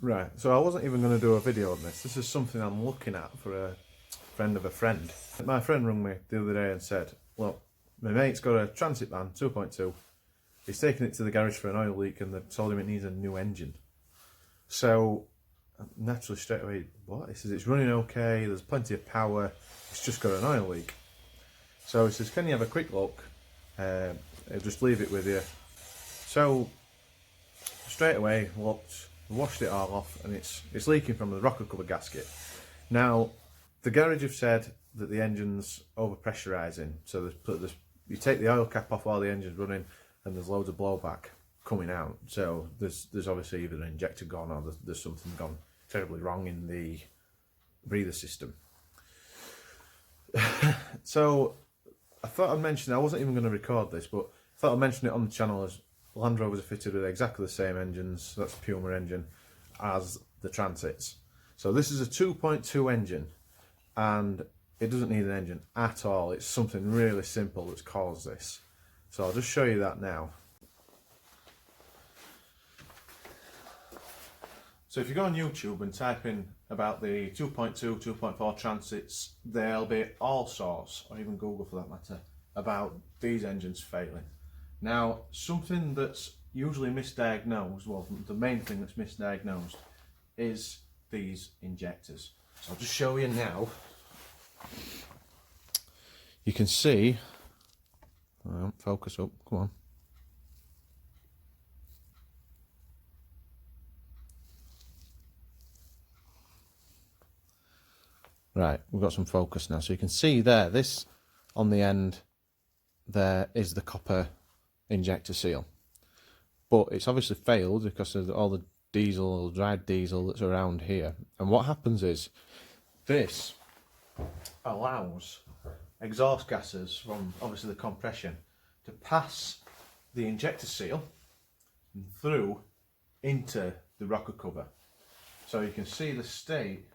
Right, so I wasn't even going to do a video on this. This is something I'm looking at for a friend of a friend. My friend rang me the other day and said, look, my mate's got a transit van, 2.2. He's taken it to the garage for an oil leak and they told him it needs a new engine. So, naturally straight away, what? He says it's running okay, there's plenty of power, it's just got an oil leak. So he says, can you have a quick look? I'll just leave it with you. So, straight away, looked, washed it all off, and it's leaking from the rocker cover gasket. Now, the garage have said that the engine's overpressurising, so you take the oil cap off while the engine's running, and there's loads of blowback coming out. So there's obviously either an injector gone or there's something gone terribly wrong in the breather system. So I thought I'd mention, I wasn't even going to record this, but I thought I'd mention it on the channel as Land Rovers are fitted with exactly the same engines, that's a Puma engine, as the Transits. So this is a 2.2 engine, and it doesn't need an engine at all. It's something really simple that's caused this. So I'll just show you that now. So if you go on YouTube and type in about the 2.2, 2.4 Transits, there'll be all sorts, or even Google for that matter, about these engines failing. Now, something that's usually misdiagnosed, well, the main thing that's misdiagnosed, is these injectors. So I'll just show you now. You can see, focus up, come on. Right, we've got some focus now. So you can see there, this on the end, there is the copper injector seal. But it's obviously failed because of all the diesel, dried diesel that's around here. And what happens is, this allows exhaust gases from obviously the compression to pass the injector seal through into the rocker cover. So you can see the state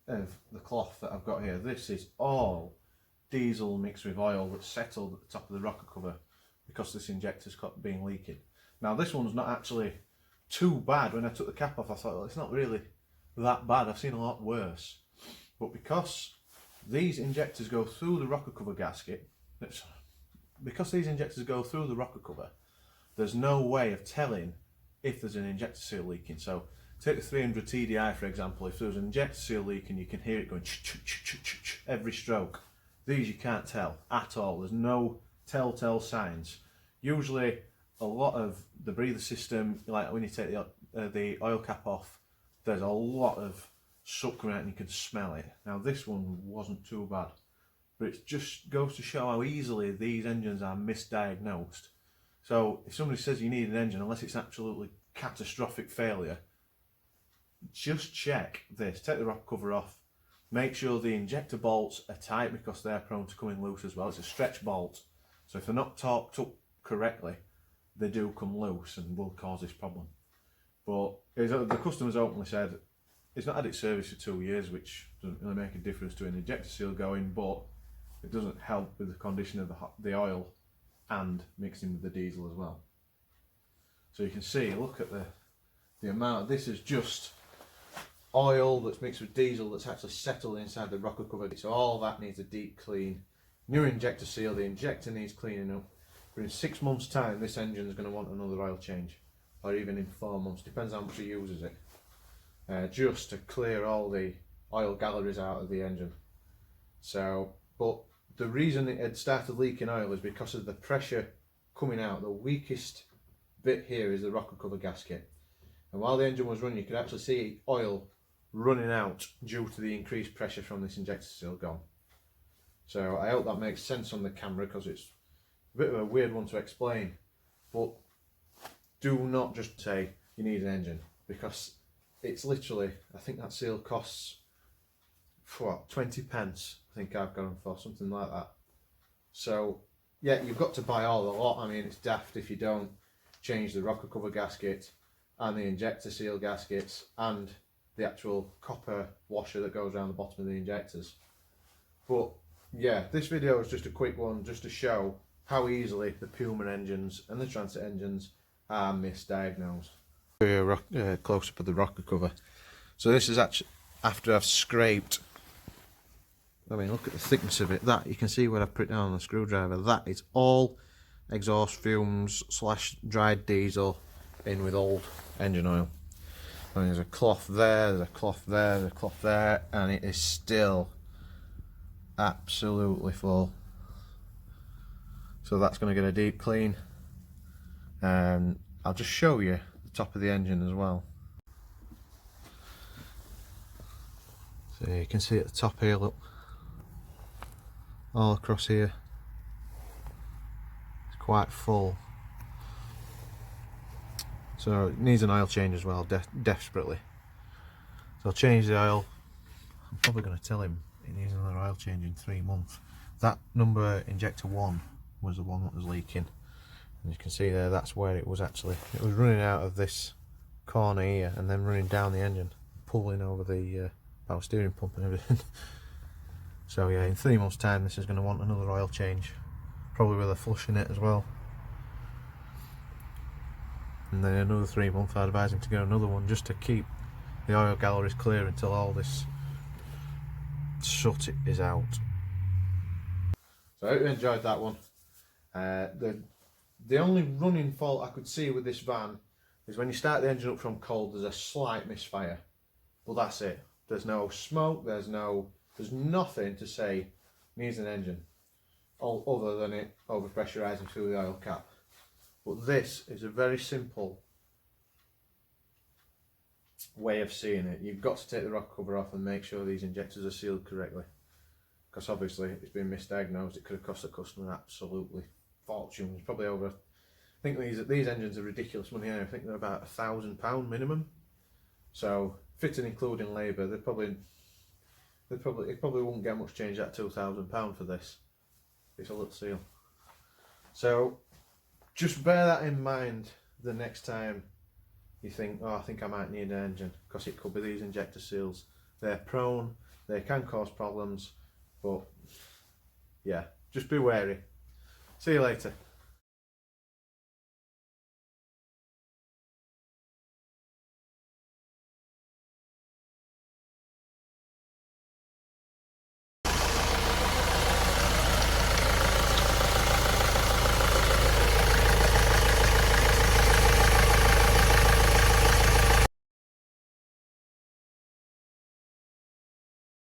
of the cloth that I've got here. This is all diesel mixed with oil that's settled at the top of the rocker cover because this injector's been leaking. Now this one's not actually too bad. When I took the cap off I thought, well, it's not really that bad, I've seen a lot worse. But because these injectors go through the rocker cover gasket, there's no way of telling if there's an injector seal leaking. So take the 300 TDI for example, if there's an injector seal leaking you can hear it going every stroke. These you can't tell at all, there's no telltale signs. Usually a lot of the breather system, like when you take the oil cap off, there's a lot of soot coming out and you can smell it. Now this one wasn't too bad, but it just goes to show how easily these engines are misdiagnosed. So if somebody says you need an engine, unless it's absolutely catastrophic failure, just check this, take the rocker cover off, make sure the injector bolts are tight because they're prone to coming loose as well. It's a stretch bolt, so if they're not torqued up correctly, they do come loose and will cause this problem. But the customer's openly said it's not had its service for 2 years, which doesn't really make a difference to an injector seal going, but it doesn't help with the condition of the oil and mixing with the diesel as well. So you can see, look at the amount, this is just oil that's mixed with diesel that's actually settled inside the rocker cover. So all that needs a deep clean. New injector seal, the injector needs cleaning up. But in 6 months time this engine is going to want another oil change, or even in 4 months, depends how much it uses it, just to clear all the oil galleries out of the engine. So, but the reason it had started leaking oil is because of the pressure coming out. The weakest bit here is the rocker cover gasket, and while the engine was running you could actually see oil running out due to the increased pressure from this injector seal gone. So I hope that makes sense on the camera because it's a bit of a weird one to explain, but do not just say you need an engine, because it's literally, I think that seal costs, what, 20 pence, I think I've got them for, something like that. So yeah, you've got to buy all the lot. I mean, it's daft if you don't change the rocker cover gasket and the injector seal gaskets and the actual copper washer that goes around the bottom of the injectors. But yeah, this video is just a quick one just to show how easily the Puma engines and the Transit engines are misdiagnosed. A close up of the rocker cover. So this is actually after I've scraped. I mean, look at the thickness of it. That you can see where I've put it down on the screwdriver. That is all exhaust fumes / dried diesel in with old engine oil. I mean, there's a cloth there, there's a cloth there, there's a cloth there, and it is still absolutely full. So that's going to get a deep clean, and I'll just show you the top of the engine as well. So you can see at the top here, look, all across here, it's quite full. So it needs an oil change as well, desperately. So I'll change the oil. I'm probably going to tell him he needs another oil change in 3 months. That number, injector 1, was the one that was leaking. And you can see there, that's where it was actually. It was running out of this corner here and then running down the engine, pulling over the power steering pump and everything. So yeah, in 3 months' time this is going to want another oil change, probably with a flush in it as well. And then another 3 months I'd advise him to get another one, just to keep the oil galleries clear until all this soot is out. So I hope you enjoyed that one. The only running fault I could see with this van is when you start the engine up from cold, there's a slight misfire, but that's it. There's no smoke, there's nothing to say needs an engine, all other than it overpressurising through the oil cap. But this is a very simple way of seeing it. You've got to take the rocker cover off and make sure these injectors are sealed correctly, because obviously it's been misdiagnosed. It could have cost the customer absolutely fortunes, probably over. I think these engines are ridiculous money. I think they're about £1,000 minimum. So fitting including labour, it probably won't get much change at £2,000 for this. It's a little seal. So just bear that in mind the next time you think, oh, I think I might need an engine, because it could be these injector seals. They're prone, they can cause problems, but yeah, just be wary. See you later.